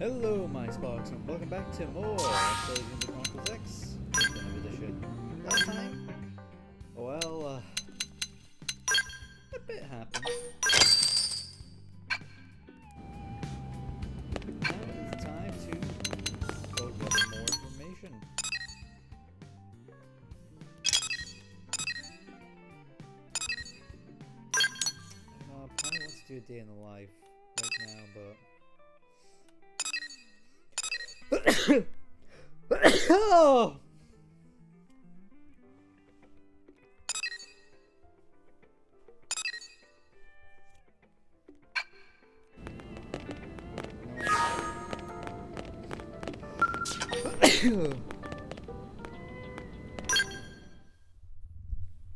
Hello, my sparks, and welcome back to more episodes in the Chronicles X Definitive Edition. Last time, well, a bit happened. Now it's time to go get some more information. Probably wants to do a day in the life right now, but. Oh!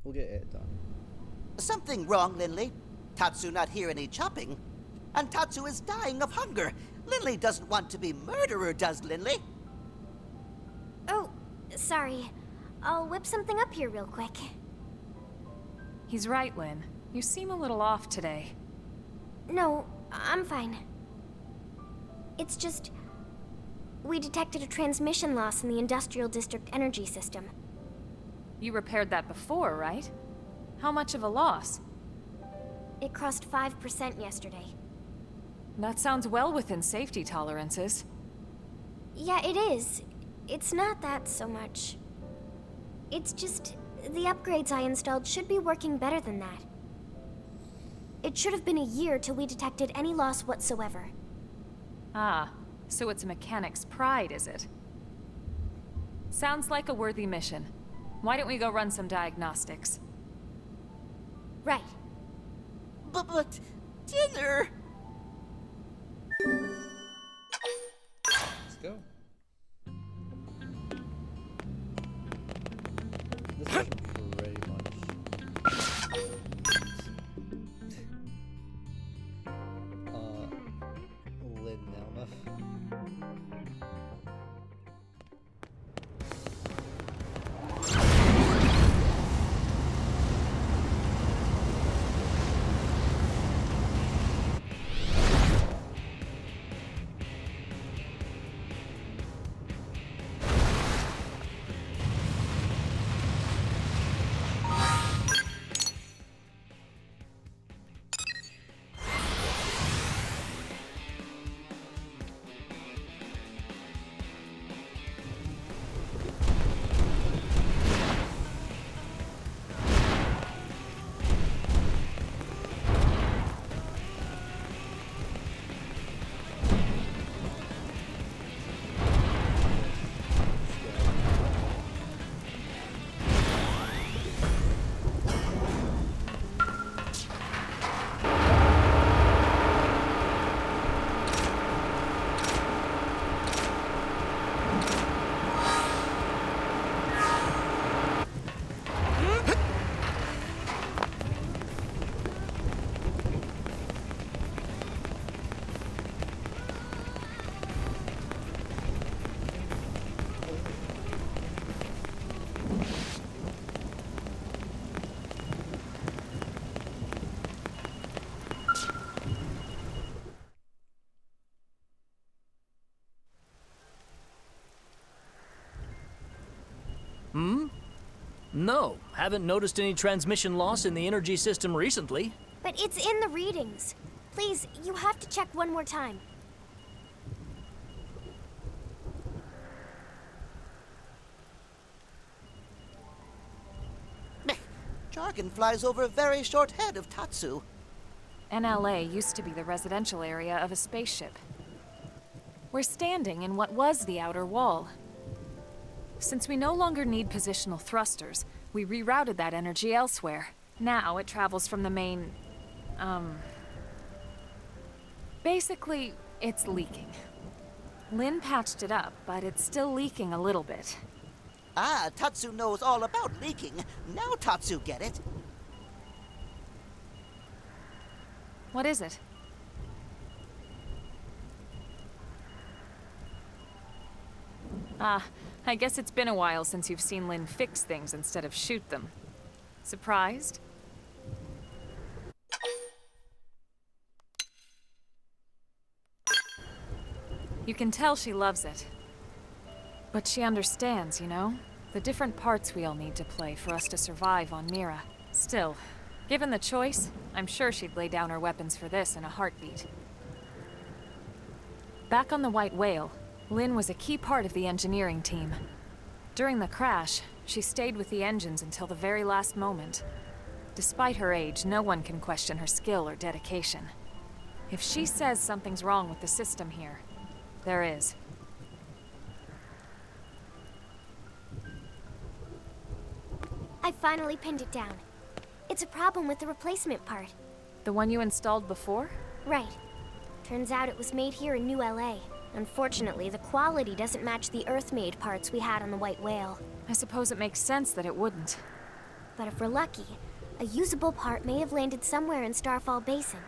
We'll get it done. Something wrong, Linley? Tatsu not hear any chopping. And Tatsu is dying of hunger. Linley doesn't want to be murderer, does Linley? Oh, sorry. I'll whip something up here real quick. He's right, Lynn. You seem a little off today. No, I'm fine. It's just... we detected a transmission loss in the Industrial District energy system. You repaired that before, right? How much of a loss? It crossed 5% yesterday. That sounds well within safety tolerances. Yeah, it is. It's not that so much. It's just... the upgrades I installed should be working better than that. It should have been a year till we detected any loss whatsoever. Ah, so it's a mechanic's pride, is it? Sounds like a worthy mission. Why don't we go run some diagnostics? Right. But dinner! Let's go. This mission pretty much. Lynn Nelma. No, haven't noticed any transmission loss in the energy system recently. But it's in the readings. Please, you have to check one more time. Jargon flies over a very short head of Tatsu. NLA used to be the residential area of a spaceship. We're standing in what was the outer wall. Since we no longer need positional thrusters, we rerouted that energy elsewhere. Now it travels from the main... Basically, it's leaking. Lynn patched it up, but it's still leaking a little bit. Ah, Tatsu knows all about leaking. Now Tatsu get it. What is it? Ah, I guess it's been a while since you've seen Lynn fix things instead of shoot them. Surprised? You can tell she loves it. But she understands, you know? The different parts we all need to play for us to survive on Mira. Still, given the choice, I'm sure she'd lay down her weapons for this in a heartbeat. Back on the White Whale, Lynn was a key part of the engineering team. During the crash, she stayed with the engines until the very last moment. Despite her age, no one can question her skill or dedication. If she says something's wrong with the system here, there is. I finally pinned it down. It's a problem with the replacement part. The one you installed before? Right. Turns out it was made here in New LA. Unfortunately, the quality doesn't match the Earth-made parts we had on the White Whale. I suppose it makes sense that it wouldn't. But if we're lucky, a usable part may have landed somewhere in Starfall Basin.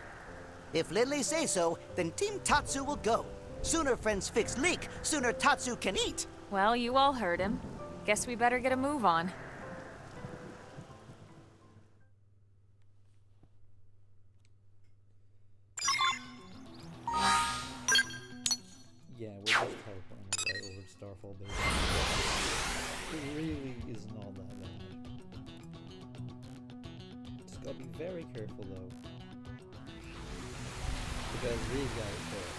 If Lindley says so, then Team Tatsu will go. Sooner friends fix leak, sooner Tatsu can eat. Well, you all heard him. Guess we better get a move on. Yeah, we're just teleporting right over to Starfall Base. It really isn't all that bad. Just gotta be very careful though. Because these guys are.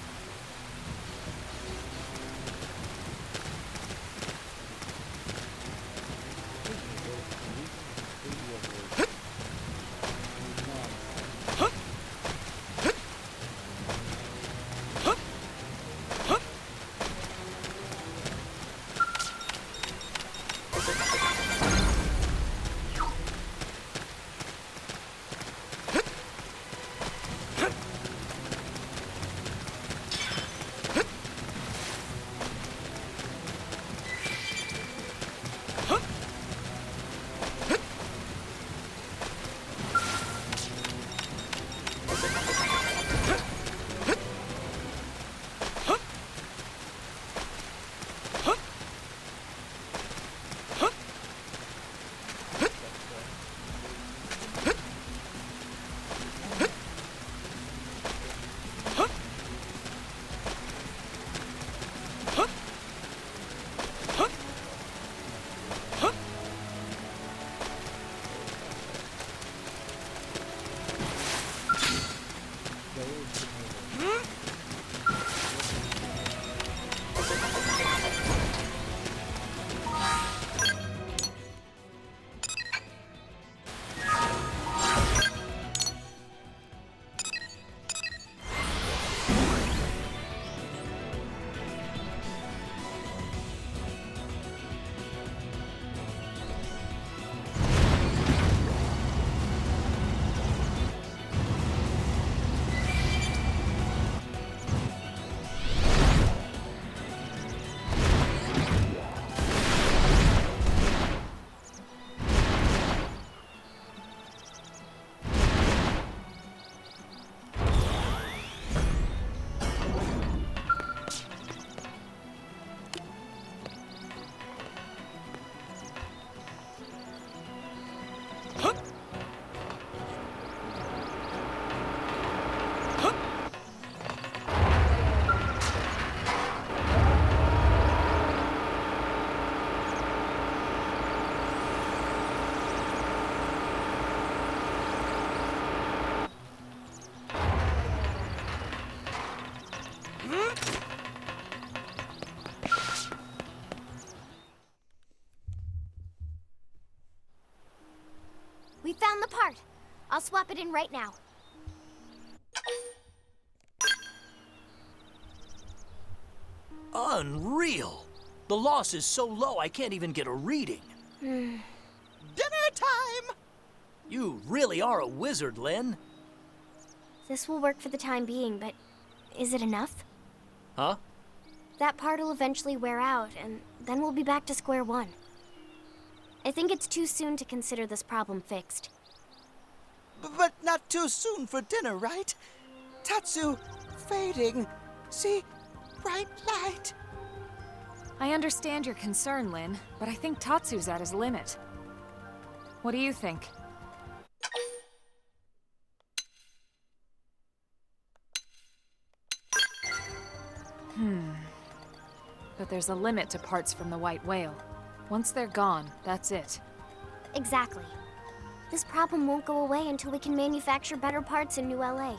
We found the part. I'll swap it in right now. Unreal! The loss is so low I can't even get a reading. Dinner time! You really are a wizard, Lynn. This will work for the time being, but is it enough? Huh? That part will eventually wear out, and then we'll be back to square one. I think it's too soon to consider this problem fixed. But not too soon for dinner, right? Tatsu, fading. See? Bright light. I understand your concern, Lynn, but I think Tatsu's at his limit. What do you think? But there's a limit to parts from the White Whale. Once they're gone, that's it. Exactly. This problem won't go away until we can manufacture better parts in New LA.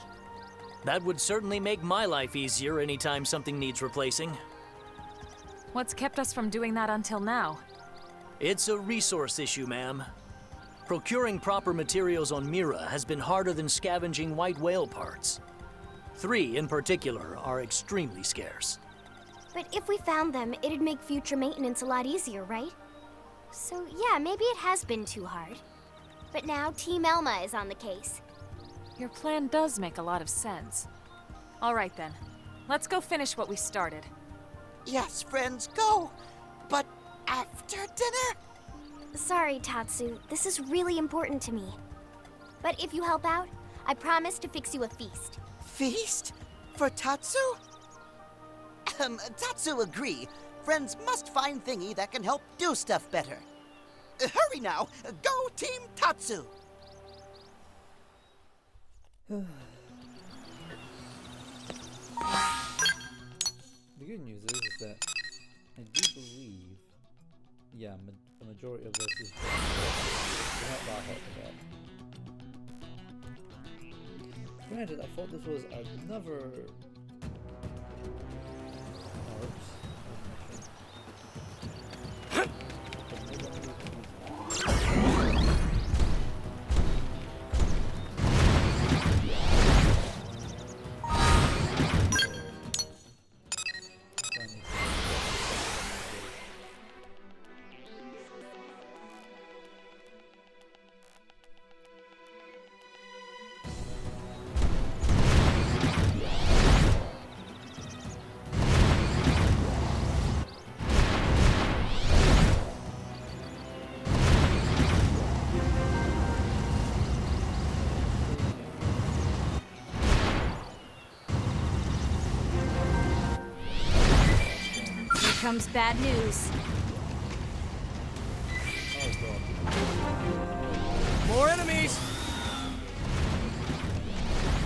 That would certainly make my life easier anytime something needs replacing. What's kept us from doing that until now? It's a resource issue, ma'am. Procuring proper materials on Mira has been harder than scavenging White Whale parts. 3, in particular, are extremely scarce. But if we found them, it'd make future maintenance a lot easier, right? So yeah, maybe it has been too hard. But now Team Elma is on the case. Your plan does make a lot of sense. All right then, let's go finish what we started. Yes, friends, go. But after dinner? Sorry, Tatsu. This is really important to me. But if you help out, I promise to fix you a feast. Feast? For Tatsu? Tatsu agree. Friends must find thingy that can help do stuff better. Hurry now! Go Team Tatsu! The good news is that I do believe, yeah, the majority of this is just not that hot for that. Granted, I thought this was another comes bad news. oh god. More enemies!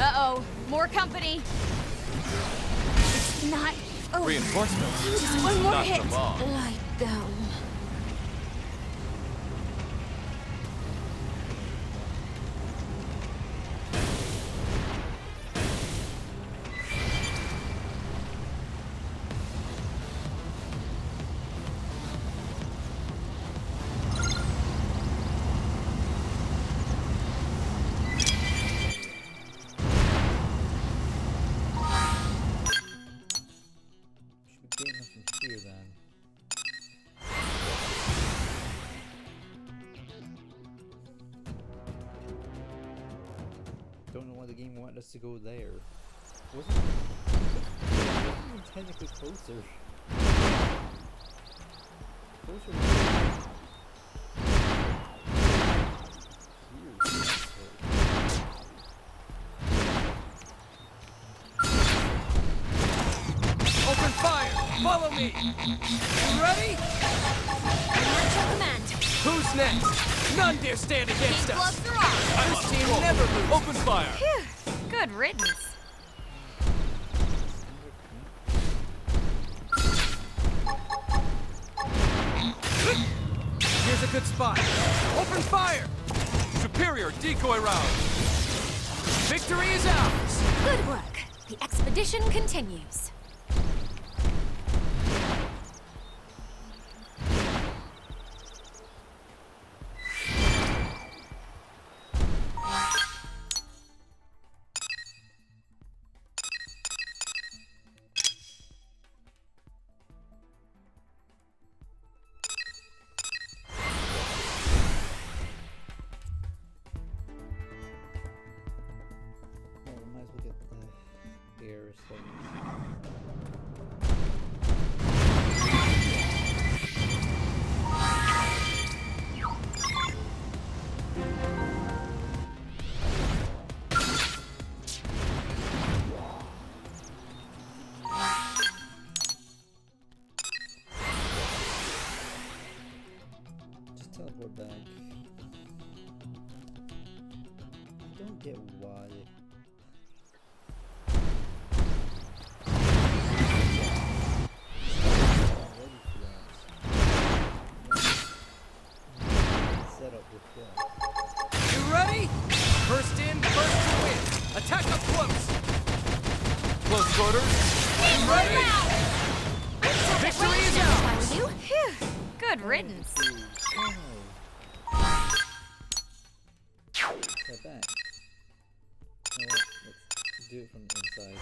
Uh-oh, more company. It's not... Oh, Reinforcements. just one more Not hit. for long. Lie down. Should be getting them from here then. Don't know why the game wanted us to go there. Wasn't even technically closer. Closer to here. Open fire! Follow me! You ready? At your command. Who's next? None dare stand against Keep us! gloves are on. This team never loses! Open fire! Phew, good riddance. Here's a good spot. Open fire! Superior decoy round! Victory is ours! Good work. The expedition continues. Well, we might as well get the air things. Just teleport back. I don't get why. close quarters. I'm ready. Victory is ours. You? Phew. Good riddance. Step back. You know what? Let's do it from the inside.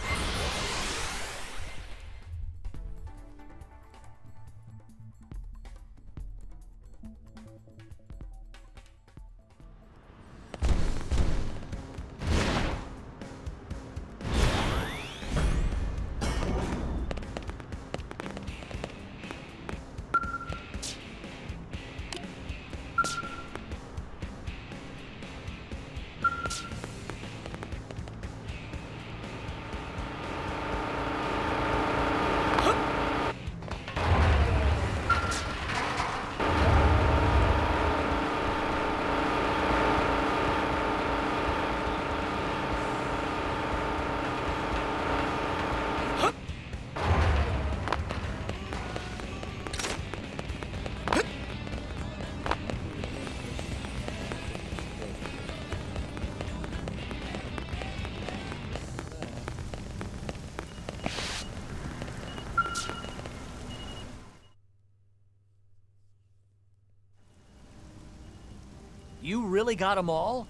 You really got them all?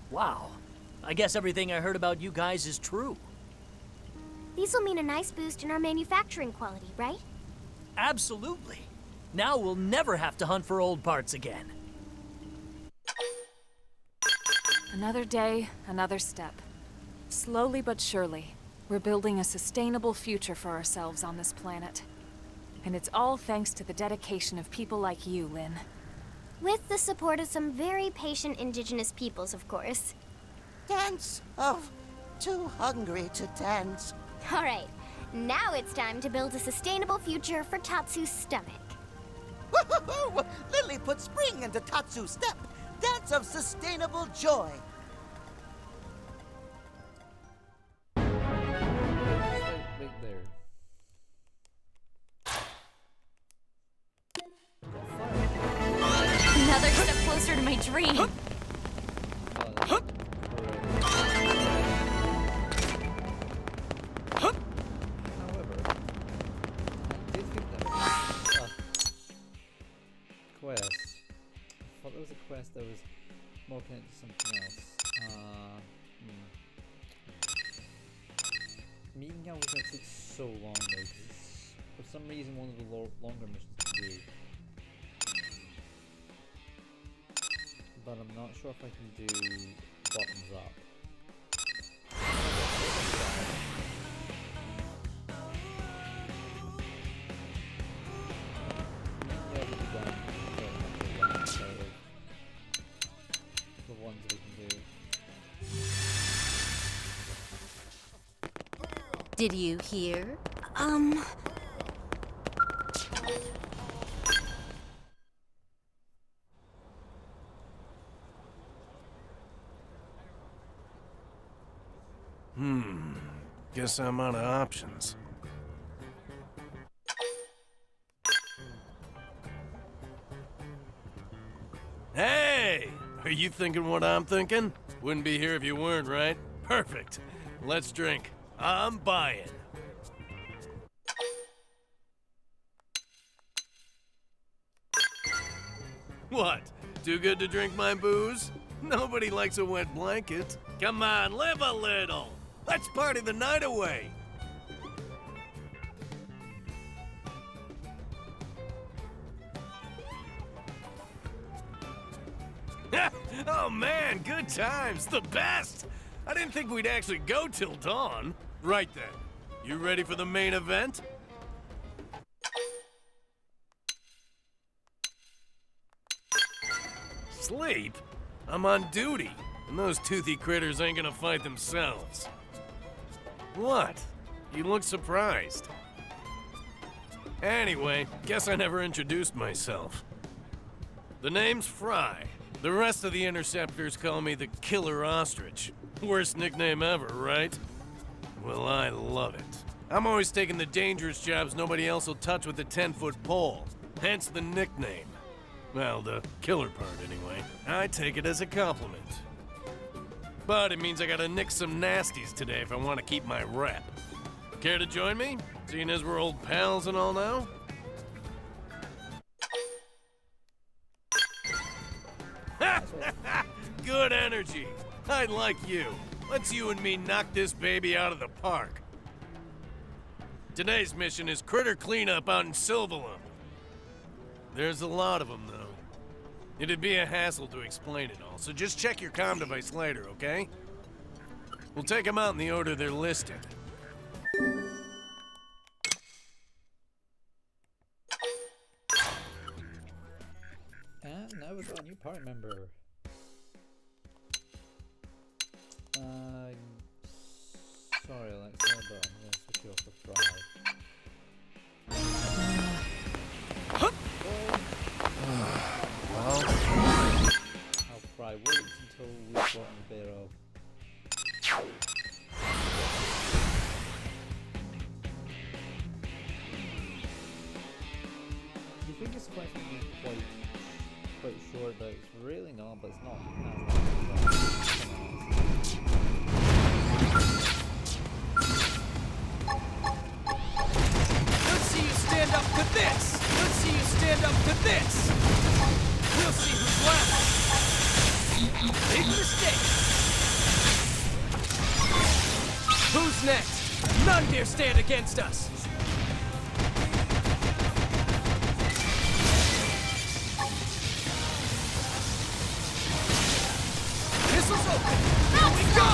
Wow. I guess everything I heard about you guys is true. These will mean a nice boost in our manufacturing quality, right? Absolutely. Now we'll never have to hunt for old parts again. Another day, another step. Slowly but surely, we're building a sustainable future for ourselves on this planet. And it's all thanks to the dedication of people like you, Lynn. With the support of some very patient indigenous peoples, of course. Dance of too hungry to dance. All right, now it's time to build a sustainable future for Tatsu's stomach. Woo-hoo-hoo! Lily put spring into Tatsu's step. Dance of sustainable joy. Right there. Another step closer to my dream. However, I did think that quest. I thought there was a quest that was more connected to something else. Meeting out was going to take so long though, because for some reason one of the longer missions to do. But I'm not sure if I can do bottoms up. Yeah, we can go the ones we can do. Did you hear? Guess I'm out of options. Hey! Are you thinking what I'm thinking? Wouldn't be here if you weren't, right? Perfect. Let's drink. I'm buying. What? Too good to drink my booze? Nobody likes a wet blanket. Come on, live a little. Let's party the night away. Oh man, good times, the best! I didn't think we'd actually go till dawn. Right then, you ready for the main event? Sleep? I'm on duty, and those toothy critters ain't gonna fight themselves. What? You look surprised. Anyway, guess I never introduced myself. The name's Fry. The rest of the Interceptors call me the Killer Ostrich. Worst nickname ever, right? Well, I love it. I'm always taking the dangerous jobs nobody else will touch with a 10-foot pole. Hence the nickname. Well, the killer part, anyway. I take it as a compliment. But it means I gotta nick some nasties today if I want to keep my rep. Care to join me? Seeing as we're old pals and all now? Good energy. I like you. Let's you and me knock this baby out of the park. Today's mission is critter cleanup out in Silvalum. There's a lot of them, though. It'd be a hassle to explain it all, so just check your comm device later, okay? We'll take them out in the order they're listed. And now we've got a new party member. Sorry, Alexa, but I'm gonna switch you off for Fry. I'll Fry wait until we've gotten a bit of. You think it's quite quite short, but it's really not, but it's not Let's see you stand up to this! Let's see you stand up to this! We'll see who's left! Big mistake! Who's next? None dare stand against us! Missiles open! Here we go!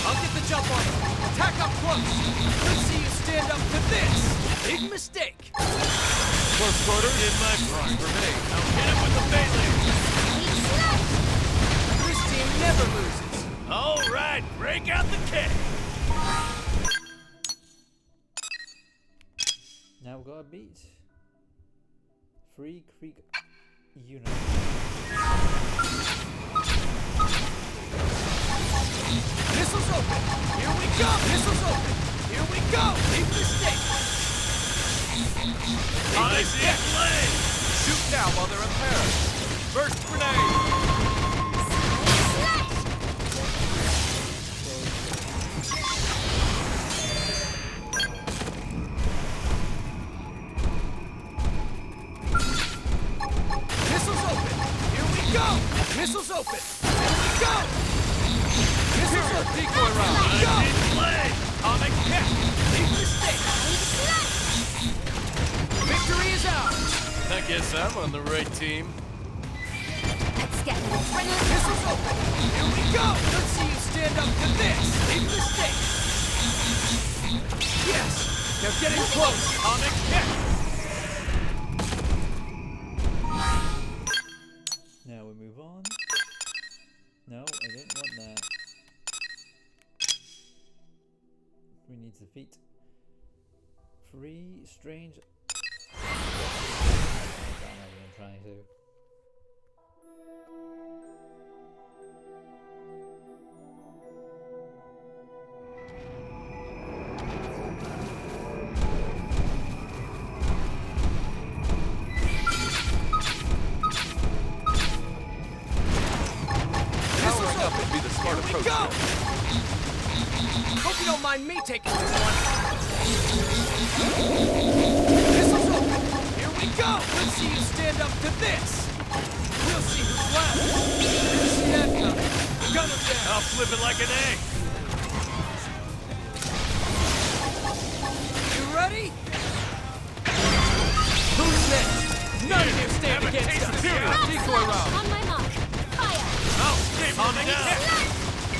I'll get the jump on him. Attack up close. Let's see you stand up to this. Big mistake. Close quarters. Did my part for me. Now hit him with the melee. This team never loses. All right, break out the cake. Now we've got a beat. Free Creek Unit. Missiles open. Here we go. Missiles open. Here we go. Big mistake. I see it flame. Shoot now while they're impaired. First grenade. Missiles open! Here we go! Missiles open! Decoy round! Go! Atomic hit! Big mistake! Victory is ours! I guess I'm on the right team. Let's get Missiles open! Here we go! Let's see you stand up to this! Big mistake! Yes! They're getting close! Atomic hit! Now we move on. No, I didn't want that. We need to defeat 3 strange. I'm not even trying to. Here we go! Hope you don't mind me taking this one. Missiles open! Here we go! Let's see you stand up to this! We'll see who's left! Didn't see that coming. Gun him down! I'll flip it like an egg. You ready? Who's next? None of you stand against us! Decoy round! On my mark. Fire. Oh, screaming down.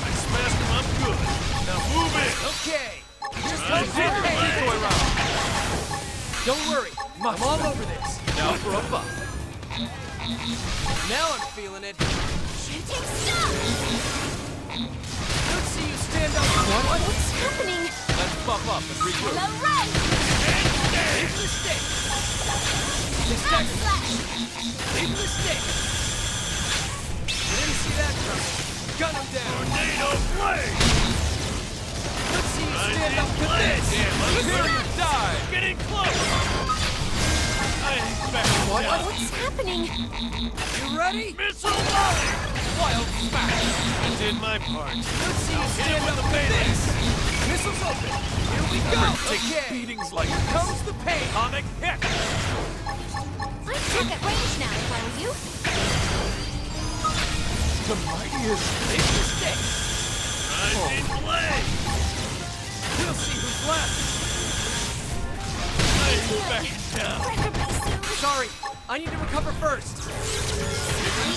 I smashed him up good. Now move it. Okay! Here's I one see your more plan. decoy round! Don't worry, I'm all over this. Now for a buff. Now I'm feeling it. Shooting stop. Let's see you stand up. What? What's happening? Let's buff up and regroup. Hello, Ray. Big mistake. Mistake. Flash. Big mistake. You didn't see that coming. Gun him down. Tornado blade. Let's see you I stand see up to blade. this. Yeah, let's Here go. you die. Getting close. I What's happening? You ready? Missile volley! Wild smack! I did my part. Let's see you Hit stand him with up the to payload. this! Missiles open! Here we go! Take Okay! beatings like Here comes the pain! Atomic hit! I'd check at range now if I were you. The mightiest. Big mistake! Rising blade! We'll see who's left! Back down. Sorry, I need to recover first!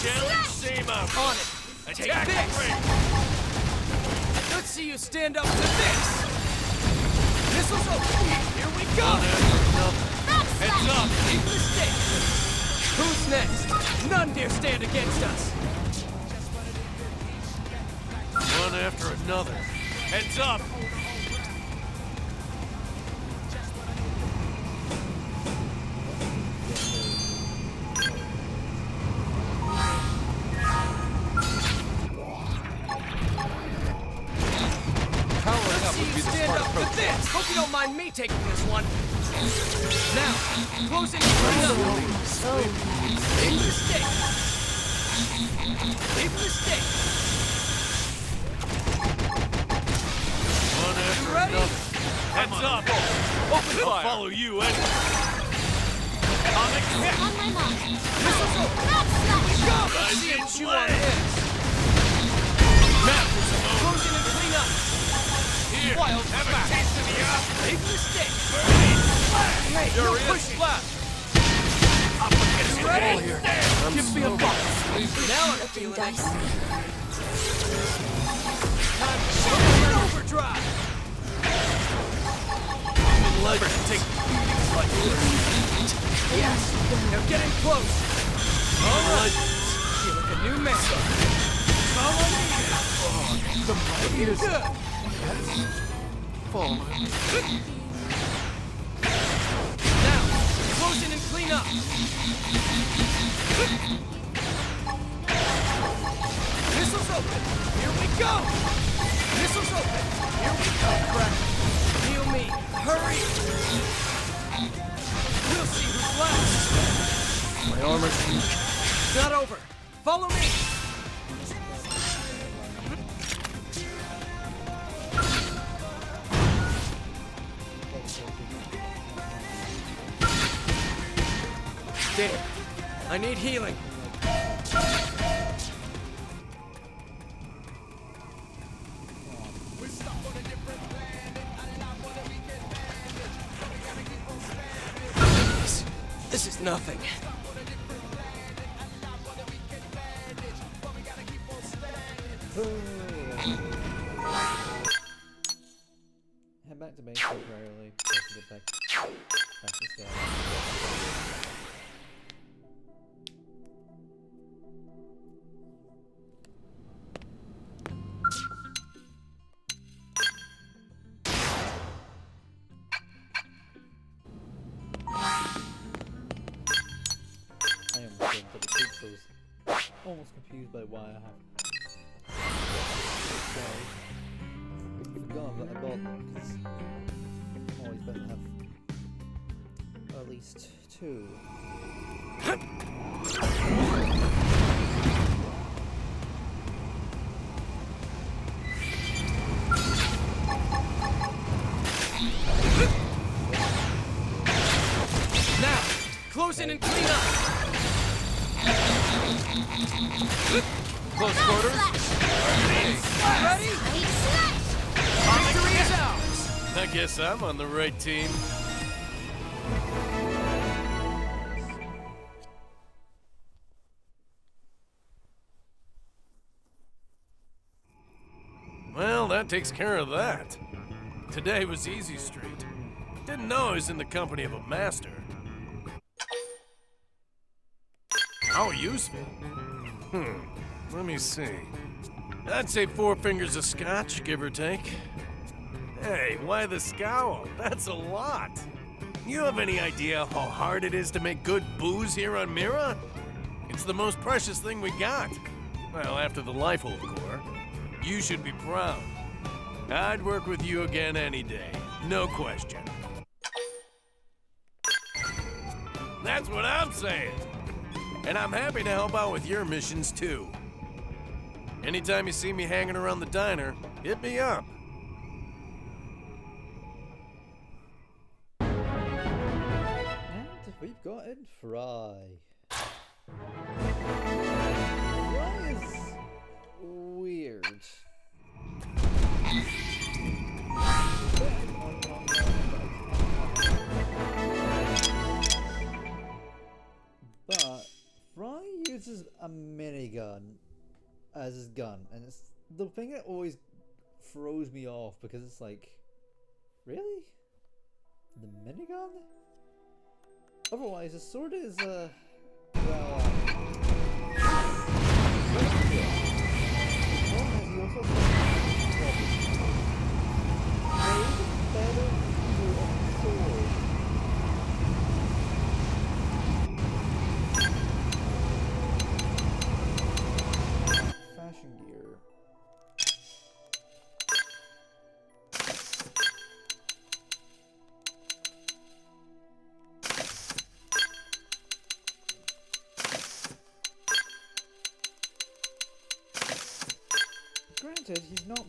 Challenge same out. On it! Take Take this! this! Let's see you stand up to this! Missiles open! Here we go! Heads up! Big mistake! Who's next? None dare stand against us! One after another. Heads up! Powering up would be the smart approach. To this. Hope you don't mind me taking this one. Now, closing the up. Big mistake. Big mistake. One after You ready? another. Heads up! Open I'll fire. follow you anyway. Atomic hit! On my mark. Missiles open. That's Go! Let's see him Rising chew on blade. his. Map was alone. Closing and clean up. Here, Wild have smack. a taste of the eye. Big mistake. Burning flash! Hey, There you're is. pushing left. Up against the Ready? wall here. Give me a box. Now I'm feeling it. Time to show you an overdrive. Lever to take beatings like this. Yes. Now getting close. All right. Feel like a new man. Follow me. The mightiest Good. fallen. Now, close in and clean up. Missiles open. Here we go. Missiles open. Here we go. Correct. Heal me. Hurry. We'll see who's left. My armor's weak. It's not over. Follow me. Damn. I need healing. This is nothing. Head back to base temporarily. So I can get back to scale. I am going to the creek, so I was almost confused by why I have. I forgot that I bought them because always better to have at least two. Now, close in and clean up. Close quarters. Ready? Victory is ours. I guess I'm on the right team. Well, that takes care of that. Today was easy street. Didn't know I was in the company of a master. How useful. Let me see. I'd say 4 fingers of scotch, give or take. Hey, why the scowl? That's a lot. You have any idea how hard it is to make good booze here on Mira? It's the most precious thing we got. Well, after the Lifehold Core. You should be proud. I'd work with you again any day. No question. That's what I'm saying. And I'm happy to help out with your missions, too. Anytime you see me hanging around the diner, hit me up. And we've got in Fry. Fry is weird. But Fry uses a minigun as his gun, and it's the thing that always throws me off because it's like, really? The minigun? Otherwise, the sword is well. The problem is he also there is a better view of the sword. Fashion gear. Granted, he's not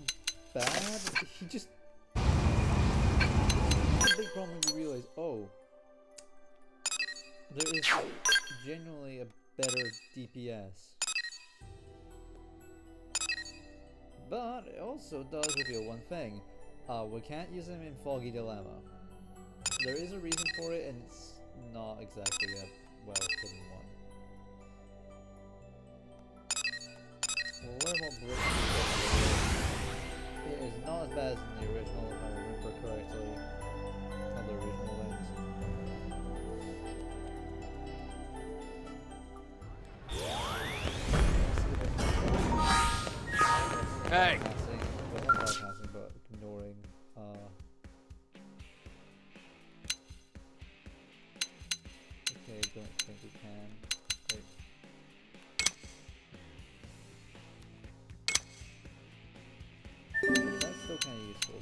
bad. He just it's a big problem when you realize, oh, there is genuinely a better DPS. But it also does reveal one thing. We can't use him in Foggy Dilemma. There is a reason for it, and it's not exactly a well-hidden one. Well, what about Britain? It is not as bad as in the original, if I remember correctly. Not the original ones. Hey! Well, not bypassing, but ignoring. Okay, don't think we can. Wait. That's still kind of useful.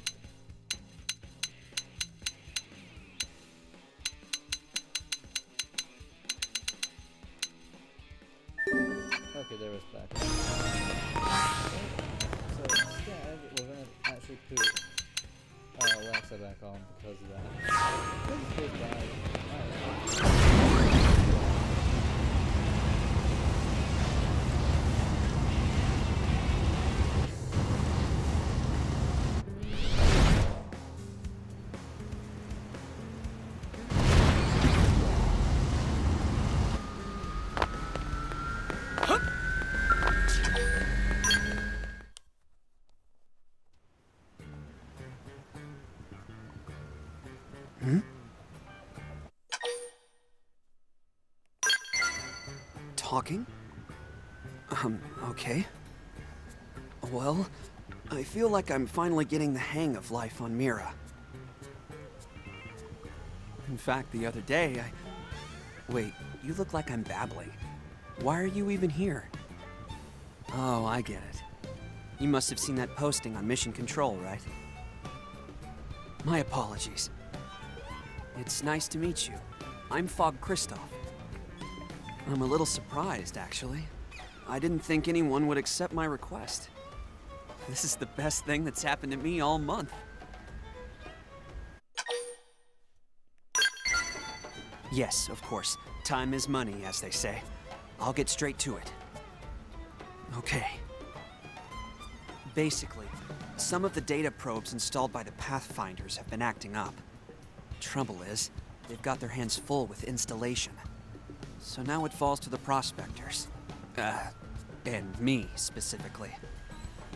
Okay, there is back. So instead, we're gonna actually put Alexa back on because of that. This goes bad. Talking? Okay. Well, I feel like I'm finally getting the hang of life on Mira. In fact, the other day, Wait, you look like I'm babbling. Why are you even here? Oh, I get it. You must have seen that posting on Mission Control, right? My apologies. It's nice to meet you. I'm Fog Kristoff. I'm a little surprised, actually. I didn't think anyone would accept my request. This is the best thing that's happened to me all month. Yes, of course. Time is money, as they say. I'll get straight to it. Okay. Basically, some of the data probes installed by the Pathfinders have been acting up. Trouble is, they've got their hands full with installation. So now it falls to the prospectors. And me, specifically.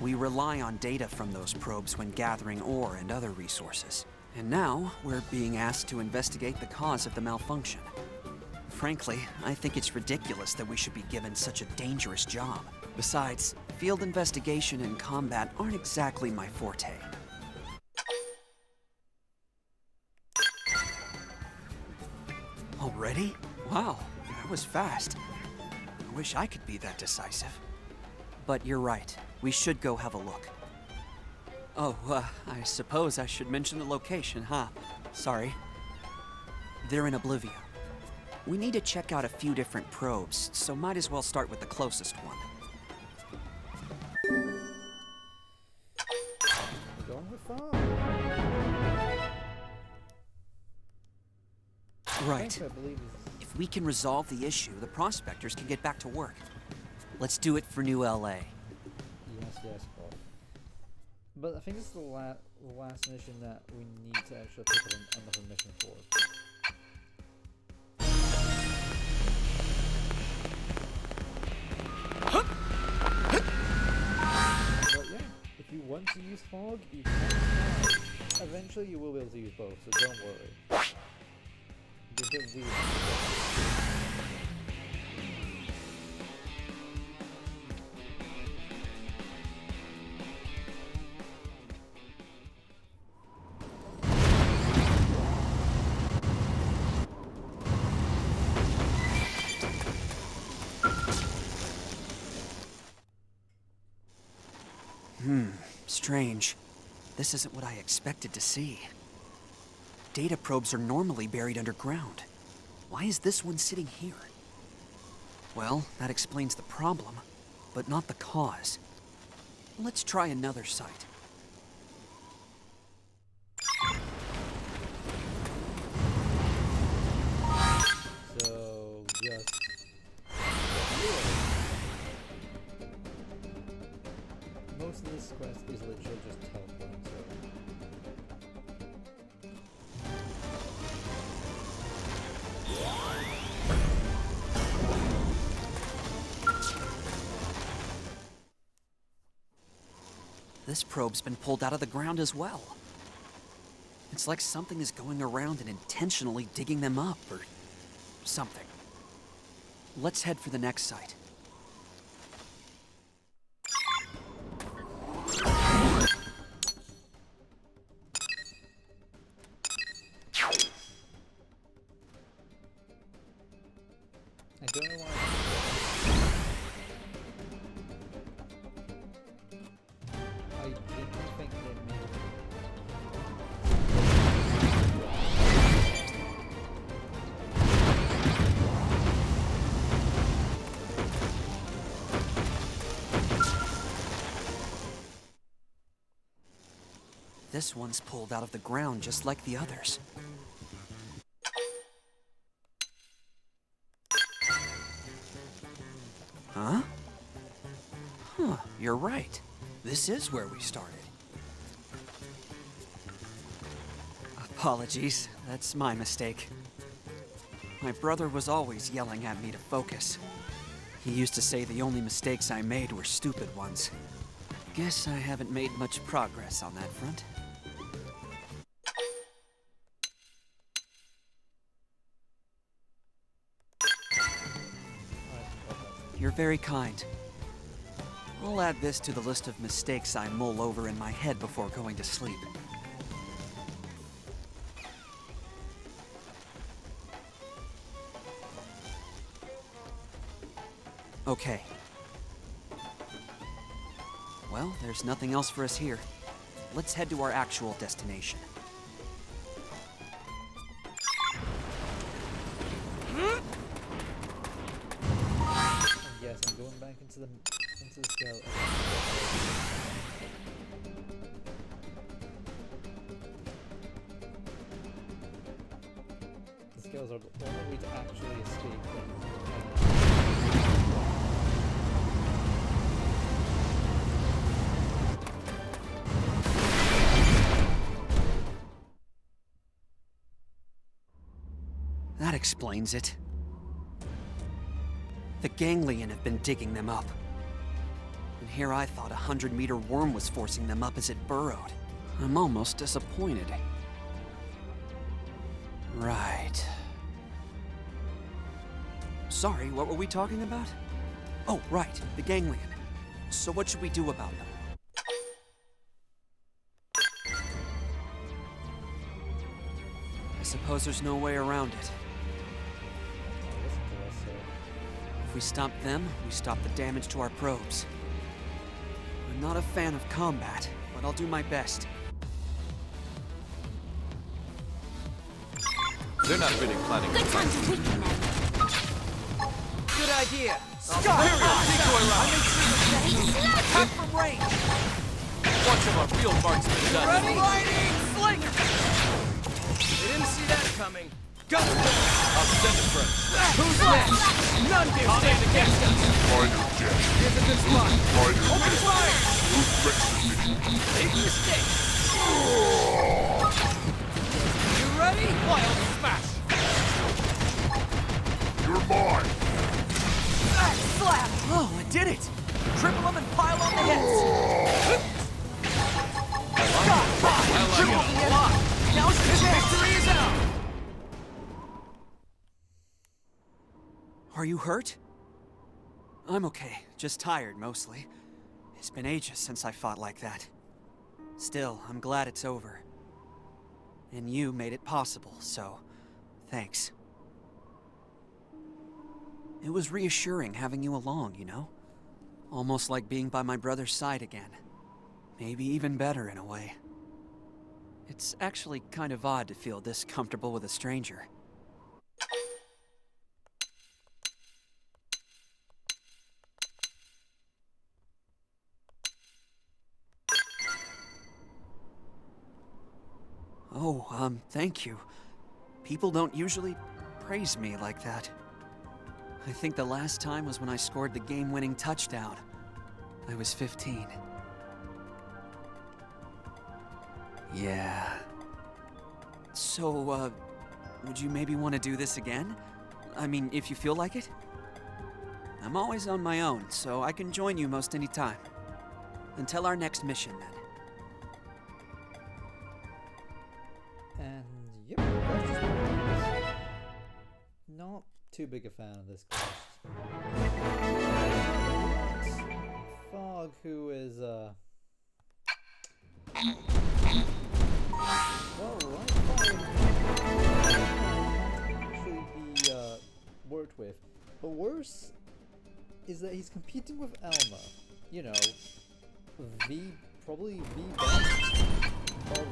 We rely on data from those probes when gathering ore and other resources. And now, we're being asked to investigate the cause of the malfunction. Frankly, I think it's ridiculous that we should be given such a dangerous job. Besides, field investigation and combat aren't exactly my forte. Already? Wow, that was fast. I wish I could be that decisive. But you're right, we should go have a look. Oh, I suppose I should mention the location, huh? Sorry. They're in Oblivia. We need to check out a few different probes, so might as well start with the closest one. We're going with farm. Right. I believe is If we can resolve the issue, the prospectors can get back to work. Let's do it for New LA. yes, Paul. But I think it's the last mission that we need to actually pick up another mission for. But yeah, if you want to use fog, you can use fog. Eventually you will be able to use both, so don't worry. Just get weird. Strange. This isn't what I expected to see. Data probes are normally buried underground. Why is this one sitting here? Well, that explains the problem, but not the cause. Let's try another site. So, just... Most of this quest is literally just teleporting, so... This probe's been pulled out of the ground as well. It's like something is going around and intentionally digging them up, or something. Let's head for the next site. I don't know why. I didn't think they made it. This one's pulled out of the ground just like the others. Huh? Huh, you're right. This is where we started. Apologies, that's my mistake. My brother was always yelling at me to focus. He used to say the only mistakes I made were stupid ones. Guess I haven't made much progress on that front. You're very kind. I'll add this to the list of mistakes I mull over in my head before going to sleep. Okay. Well, there's nothing else for us here. Let's head to our actual destination. Yes, I'm going back into the skeleton. The scales are the only way to actually escape them. That explains it. The ganglion have been digging them up. And here I thought a 100-meter worm was forcing them up as it burrowed. I'm almost disappointed. Right. Sorry, what were we talking about? Oh, right, the ganglion. So what should we do about them? I suppose there's no way around it. Listen to us, so... If we stop them, we stop the damage to our probes. I'm not a fan of combat, but I'll do my best. They're not really planning Good time to weaken them. idea. Scott! Decoy round. Attack from range! Watch of our field marksmen done. Ready? Fighting! Sling! They didn't see that coming. Gun it! I'll send it first. Who's next? None can stand against us. Fighter jet. Here's a good spot. Fighter Open jet. fire! Who threatens the mission? Big mistake. You ready? Wild smash. You're mine. Slap! Oh, I did it! Triple them and pile on the heads! Triple the head! Now's your chance! Victory is out! Are you hurt? I'm okay, just tired mostly. It's been ages since I fought like that. Still, I'm glad it's over. And you made it possible, so thanks. It was reassuring having you along, you know? Almost like being by my brother's side again. Maybe even better in a way. It's actually kind of odd to feel this comfortable with a stranger. Oh, thank you. People don't usually praise me like that. I think the last time was when I scored the game-winning touchdown. I was 15. Yeah. So, would you maybe want to do this again? I mean, if you feel like it? I'm always on my own, so I can join you most any time. Until our next mission, then. And yep, that's just what it is. Not too big a fan of this quest. Fog, who is well, right fine, actually be worked with. But worse is that he's competing with Elma. You know, probably the best of,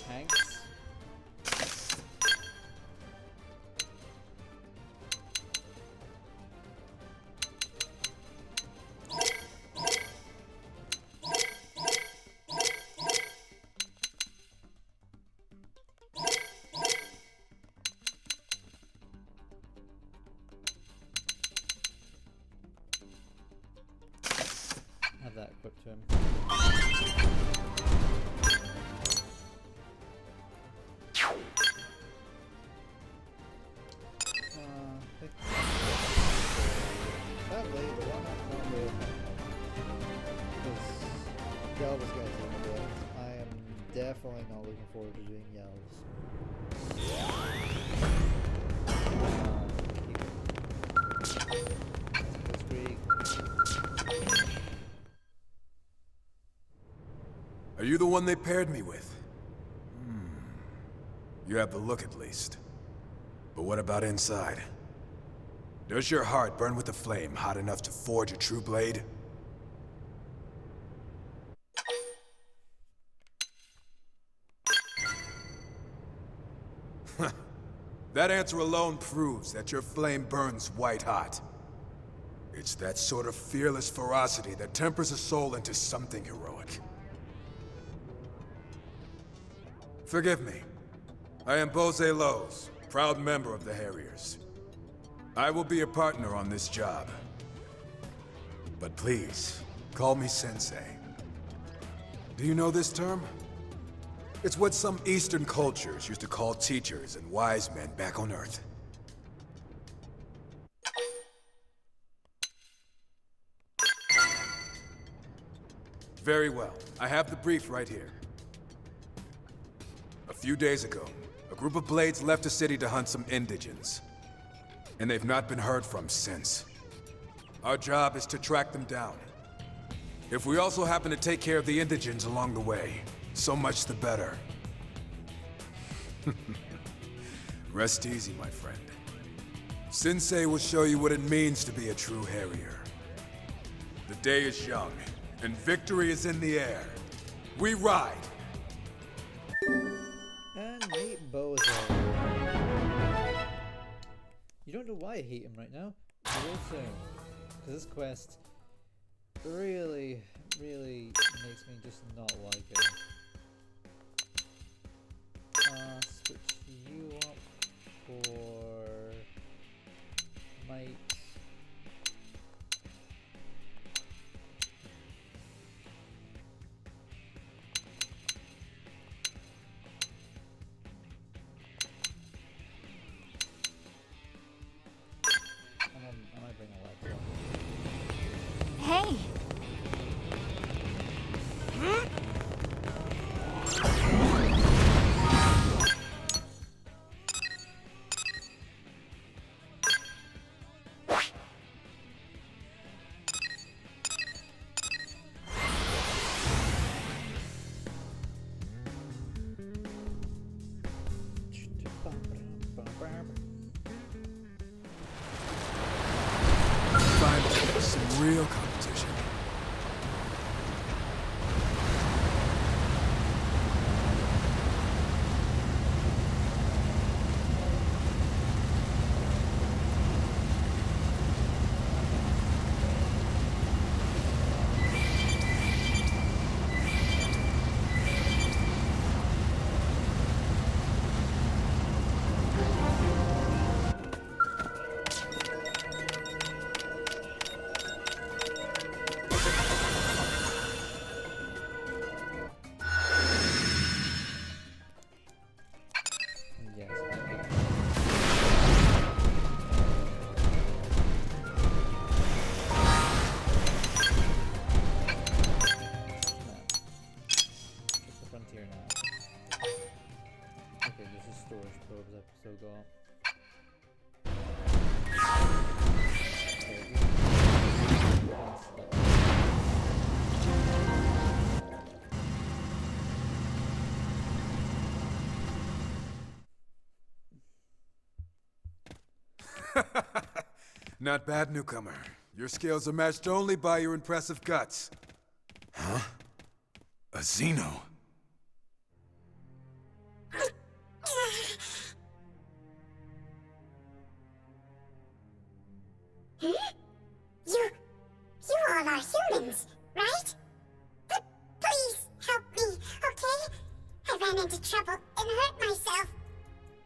tanks. Have that equipped to him. Sadly, the one I'm currently because Yelves is going to do it. I am definitely not looking forward to doing Yelves. Are you the one they paired me with? You have the look at least. But what about inside? Does your heart burn with a flame hot enough to forge a true blade? That answer alone proves that your flame burns white hot. It's that sort of fearless ferocity that tempers a soul into something heroic. Forgive me. I am Bose Lowe's, proud member of the Harriers. I will be a partner on this job. But please, call me Sensei. Do you know this term? It's what some Eastern cultures used to call teachers and wise men back on Earth. Very well. I have the brief right here. A few days ago, a group of Blades left the city to hunt some indigents. And they've not been heard from since. Our job is to track them down. If we also happen to take care of the indigents along the way, so much the better. Rest easy, my friend. Sensei will show you what it means to be a true Harrier. The day is young, and victory is in the air. We ride! And meet Bozo. You don't know why I hate him right now. You will soon. Because this quest really, really makes me just not like it. Switch you up for might. I might bring a laptop. Hey! Finally, some real competition. Yes. Check the frontier now. Okay, this is storage probes I've still got. Not bad, newcomer. Your skills are matched only by your impressive guts. Huh? A Xeno? You all are humans, right? Please help me, okay? I ran into trouble and hurt myself.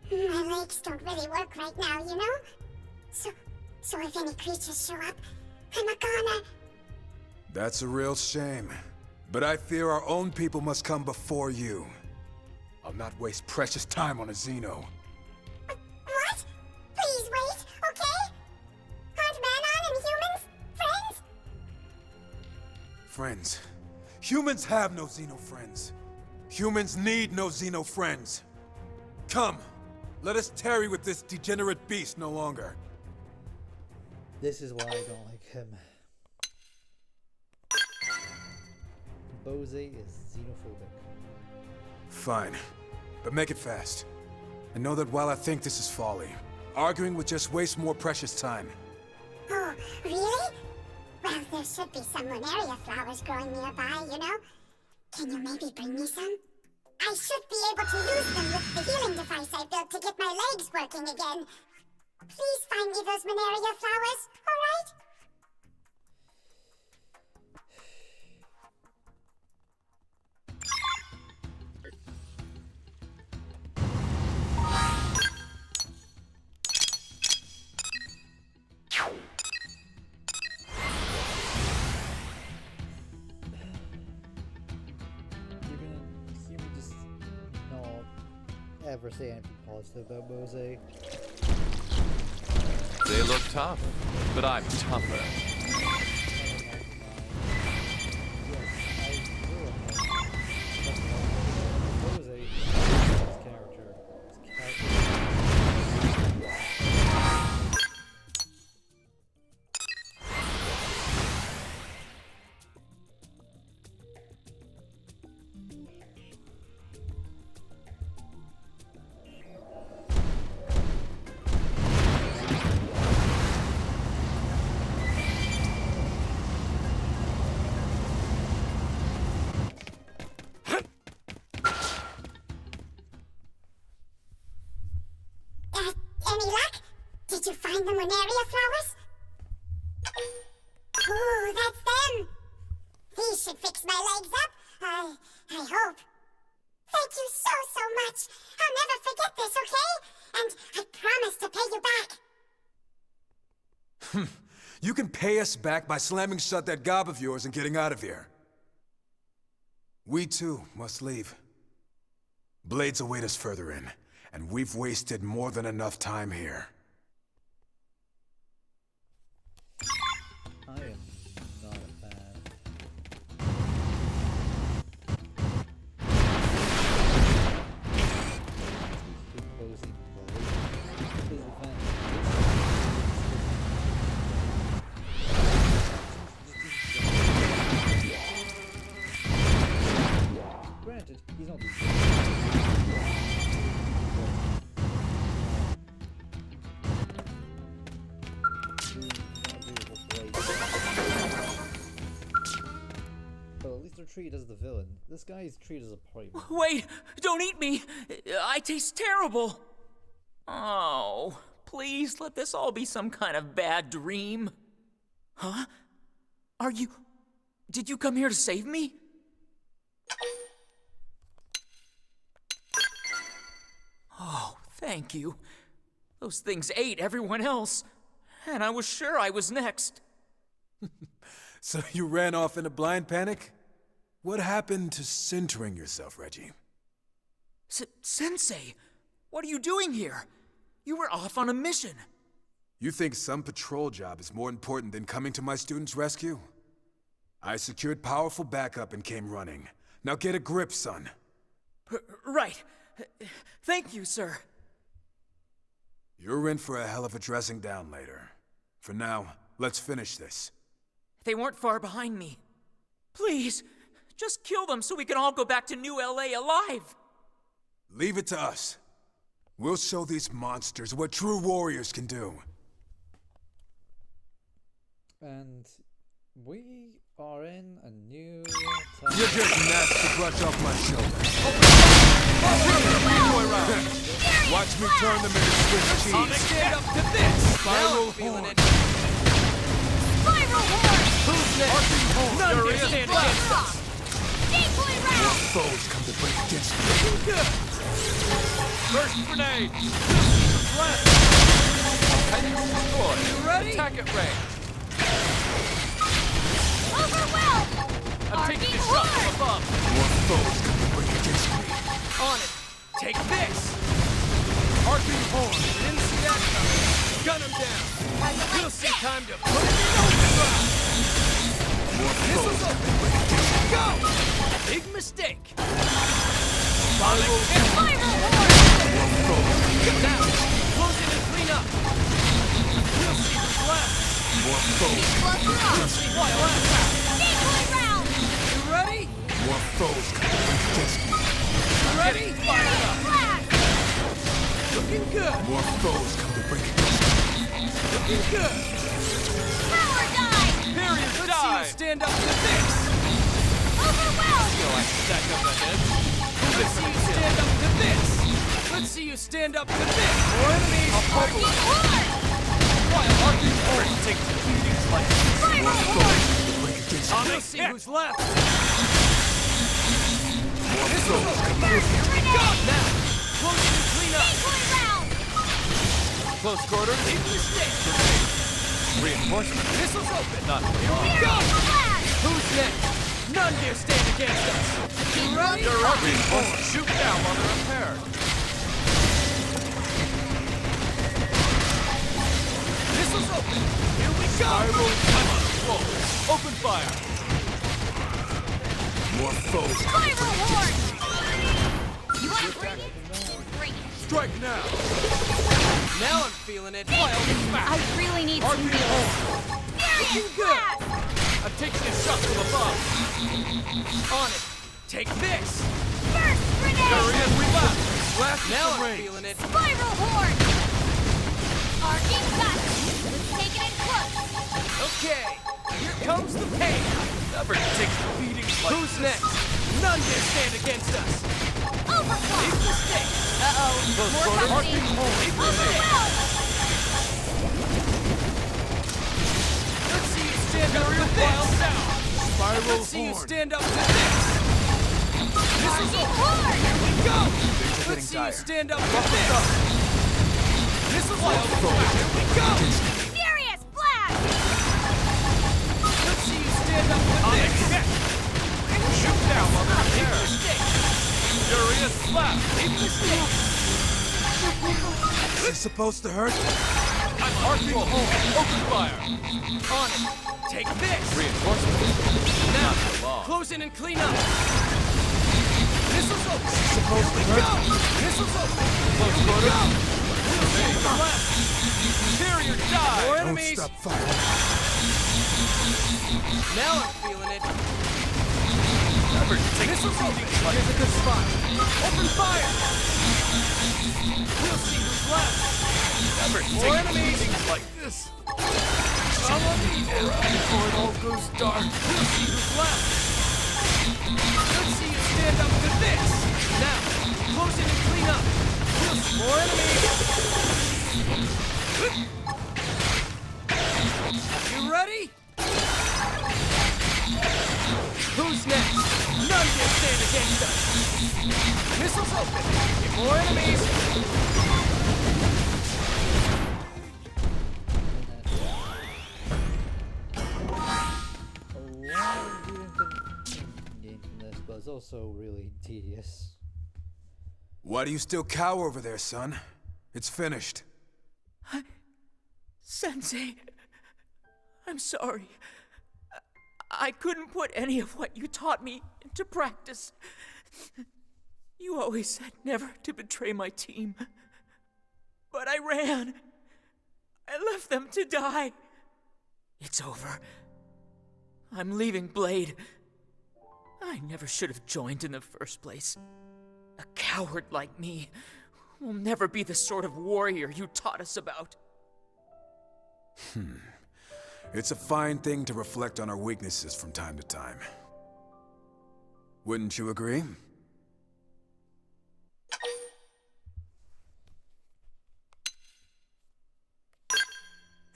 My legs don't really work right now, you know? So if any creatures show up, I'm a goner. That's a real shame. But I fear our own people must come before you. I'll not waste precious time on a Xeno. What? Please wait, okay? Aren't Manon and humans friends? Friends. Humans have no Xeno friends. Humans need no Xeno friends. Come, let us tarry with this degenerate beast no longer. This is why I don't like him. Bose is xenophobic. Fine, but make it fast. And know that while I think this is folly, arguing would just waste more precious time. Oh, really? Well, there should be some lunaria flowers growing nearby, you know? Can you maybe bring me some? I should be able to use them with the healing device I built to get my legs working again. Please find me those Monaria flowers, alright? You can just not ever say anything positive about Bose. They look tough, but I'm tougher. find the Monaria flowers? Ooh, that's them. These should fix my legs up. I hope. Thank you so much. I'll never forget this, okay? And I promise to pay you back. You can pay us back by slamming shut that gob of yours and getting out of here. We too must leave. Blades await us further in, and we've wasted more than enough time here. I am not a fan. Too cozy, boys. This is a fan. Granted, he's not the Well, at least they're treated as the villain. This guy is treated as a party member. Wait! Don't eat me! I taste terrible! Oh, please let this all be some kind of bad dream. Huh? Are you... Did you come here to save me? Oh, thank you. Those things ate everyone else, and I was sure I was next. So you ran off in a blind panic? What happened to centering yourself, Reggie? Sensei, what are you doing here? You were off on a mission. You think some patrol job is more important than coming to my students' rescue? I secured powerful backup and came running. Now get a grip, son. Right. Thank you, sir. You're in for a hell of a dressing down later. For now, let's finish this. They weren't far behind me. Please, just kill them so we can all go back to New LA alive. Leave it to us. We'll show these monsters what true warriors can do. And we are in a new time. You're just next to brush off my shoulder. Watch me turn them into Swiss cheese. I'll stand up to this! Spiral feeling horn. it. Spiral horn! Who's next? None can stand against us! Deeply More round! foes come to break against me. Good! First grenade! Left! Titan destroy! You ready? Attack at range! Overwhelmed! I'm taking a Arcing shot horn! from above! More foes come to break against me. On it! Take this! Arcing horn! Didn't see that coming! Gun him down! You'll see time to put it in overdrive! Missiles open! Go! Big mistake! Spiral Spiral horn! Now! Close in and clean up! We'll see who's left! More foes come to break against me. What last out? Deeply round! You ready? More foes come to break against me. Ready? Fire it up! Flash! Looking good! More foes come to break against me. Looking good! Power die! Barrier Let's see you stand up to this! Overwhelmed! Stack up ahead. Let's see you stand up to this! Let's see you stand up to this! More enemies! Arcing horn! While Arcing horn takes the beatings like Spiral horn! Break against me. We'll see who's left! More foes come to break against me. Go! Now! Close and clean up! Deeply round! Close quarters! Big mistake! Reinforcement! Missiles open! Not Go! Flash! Who's next? None dare stand against us! You ready? You're up! Reinforcement! Shoot down while they're repaired! Missiles open! Here we go! I'm on a roll! Open fire! More foes come to Spiral break horn! against me. You want to bring it? Bring it. Strike now. Now I'm feeling it! Wild back! I really need some Arcing heals. horn! Looking good! I'm taking a shot from above! On it! Take this! First grenade! Hurry as we left! Left now I'm feeling it! Spiral horn! Arcing cut! Let's take it in close! Okay, here comes the pain! Never take beatings like Who's next? None can stand against us! Overclock! Big mistake! Uh-oh, more Arcing company! horn! Big mistake! Overwhelmed! Spiral Let's see you horn. stand up to this! Missiles hard! Here we go! Let's see you stand up to this! Missiles over! Here we go! Furious blast! Let's see you stand up to this! Shoot down while they're in there. Furious slap. Keep the stick! Is this supposed to hurt? I'm arcing the hole. Open fire. On it! Take this! Reinforcements. Now, close in and clean up! Missiles open! Supposed to Here we hurt? go! Missiles open! Close Here we quarters. go! We'll see the left! Carrier die. More Don't enemies! stop firing. Now I'm feeling it! Never take Missiles open! like Here's a good spot! Open fire! We'll see who's left! never More take enemies! things like this. Follow me now! Before it all goes dark. We'll see who's left! Let's see you stand up to this! Now, close in and clean up! We'll see more enemies! You ready? Who's next? None can stand against us! Missiles open! Get more enemies! A lot of good information gained from this, but it's also really tedious. Why do you still cower over there, son? It's finished. Sensei, I'm sorry. I couldn't put any of what you taught me into practice. You always said never to betray my team. But I ran. I left them to die. It's over. I'm leaving Blade. I never should have joined in the first place. A coward like me will never be the sort of warrior you taught us about. It's a fine thing to reflect on our weaknesses from time to time. Wouldn't you agree?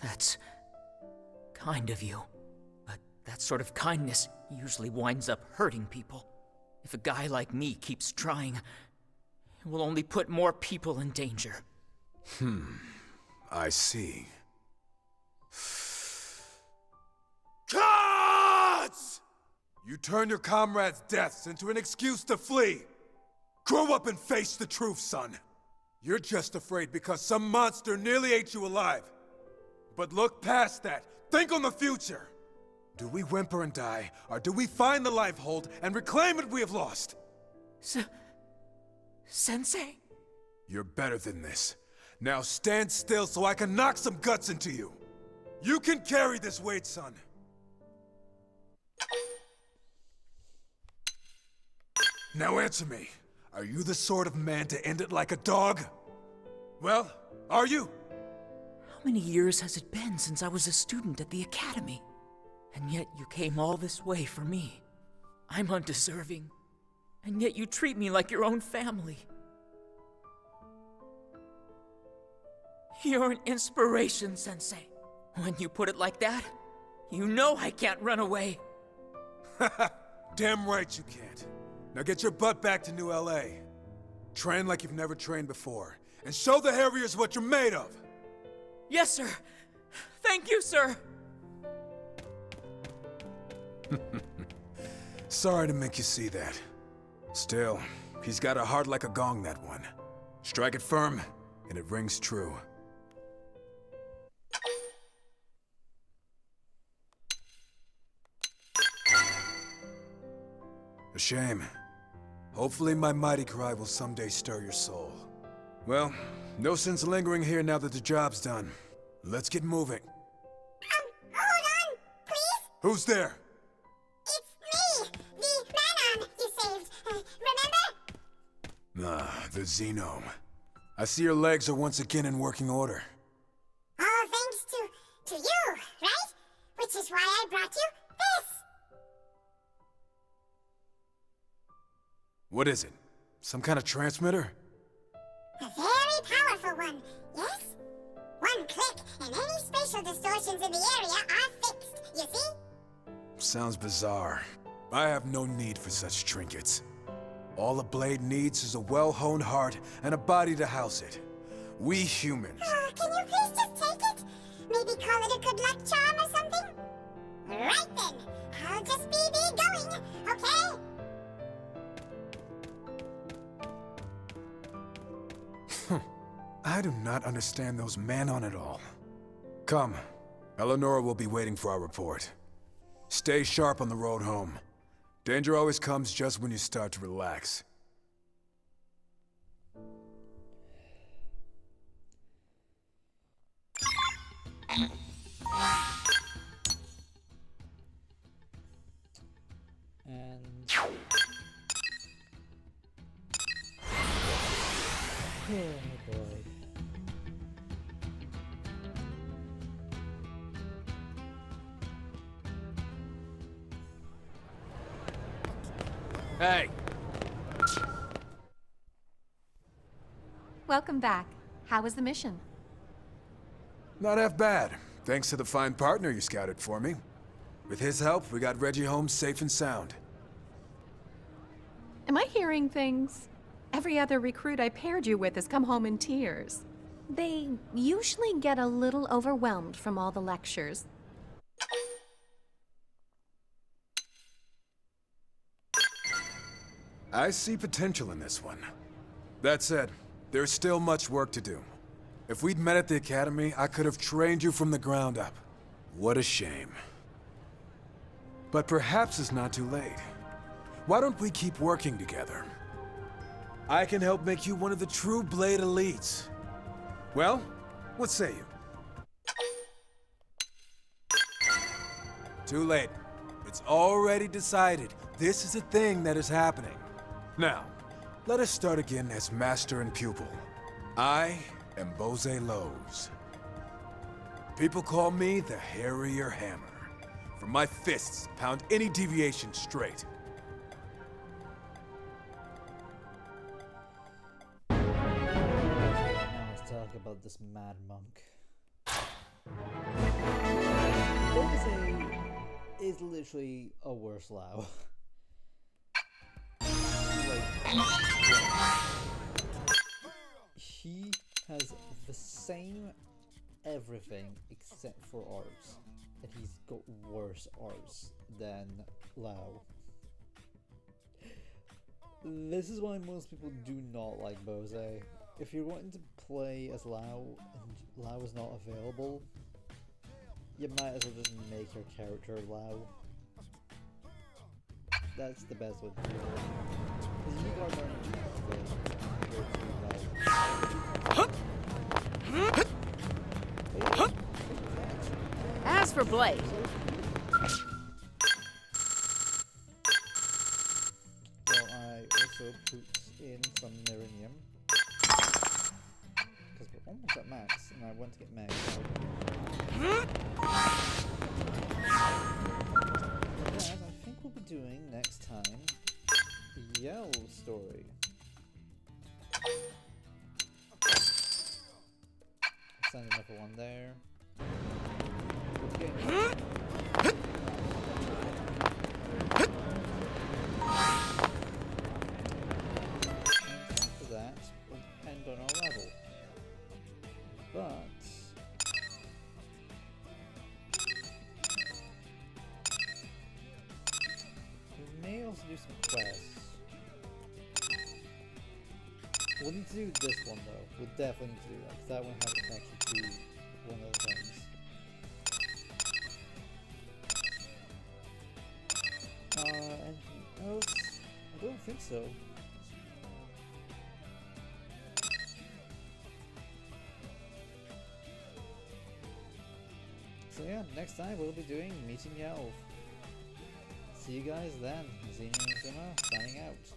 That's kind of you. But that sort of kindness usually winds up hurting people. If a guy like me keeps trying, it will only put more people in danger. I see. Gods! You turn your comrades' deaths into an excuse to flee. Grow up and face the truth, son. You're just afraid because some monster nearly ate you alive. But look past that. Think on the future. Do we whimper and die, or do we find the life hold and reclaim what we have lost? Sensei? You're better than this. Now stand still so I can knock some guts into you. You can carry this weight, son. Now answer me. Are you the sort of man to end it like a dog? Well, are you? How many years has it been since I was a student at the academy? And yet you came all this way for me. I'm undeserving. And yet you treat me like your own family. You're an inspiration, Sensei. When you put it like that, you know I can't run away. Damn right you can't. Now get your butt back to New LA. Train like you've never trained before. And show the Harriers what you're made of. Yes, sir. Thank you, sir. Sorry to make you see that. Still, he's got a heart like a gong, that one. Strike it firm, and it rings true. A shame. Hopefully my mighty cry will someday stir your soul. Well, no sense lingering here now that the job's done. Let's get moving. Hold on, please. Who's there? It's me, the Manon you saved. Remember? Ah, the Xenome. I see your legs are once again in working order. All thanks to you, right? Which is why I brought you this. What is it? Some kind of transmitter? A very powerful one, yes? One click, and any spatial distortions in the area are fixed, you see? sounds bizarre. I have no need for such trinkets. All a blade needs is a well-honed heart and a body to house it. We humans... Can you please just take it? Maybe call it a good luck charm or something? Right then. I'll just be going, okay? I do not understand those men on it all. Come. Eleonora will be waiting for our report. Stay sharp on the road home. Danger always comes just when you start to relax. And... oh boy. Hey! Welcome back. How was the mission? Not half bad, thanks to the fine partner you scouted for me. With his help, we got Reggie home safe and sound. Am I hearing things? Every other recruit I paired you with has come home in tears. They usually get a little overwhelmed from all the lectures. I see potential in this one. That said, there's still much work to do. If we'd met at the academy, I could have trained you from the ground up. What a shame. But perhaps it's not too late. Why don't we keep working together? I can help make you one of the true Blade elites. Well, what say you? Too late. It's already decided. This is a thing that is happening. Now, let us start again as master and pupil. I am Bose Lowe's. People call me the Harrier Hammer. From my fists, pound any deviation straight. Now let's talk about this mad monk. Bose is literally a worse Lao. He has the same everything except for arts, and he's got worse arts than Lao. This is why most people do not like Bose. If you're wanting to play as Lao and Lao is not available, you might as well just make your character Lao. That's the best way to do it. Because you gotta learn As for Blade, well, I also put in some Mirinium because we're almost at max, and I want to get max. That I think we'll be doing next time the Yell story. Send another one there. Okay. And after that will depend on our level. But we may also do some quests. We'll need to do this one though. We'll definitely need to do that, because that one has a connection to one of the things. Anything else? I don't think so. So yeah, next time we'll be doing Meeting Yelv. See you guys then. Xeno signing out.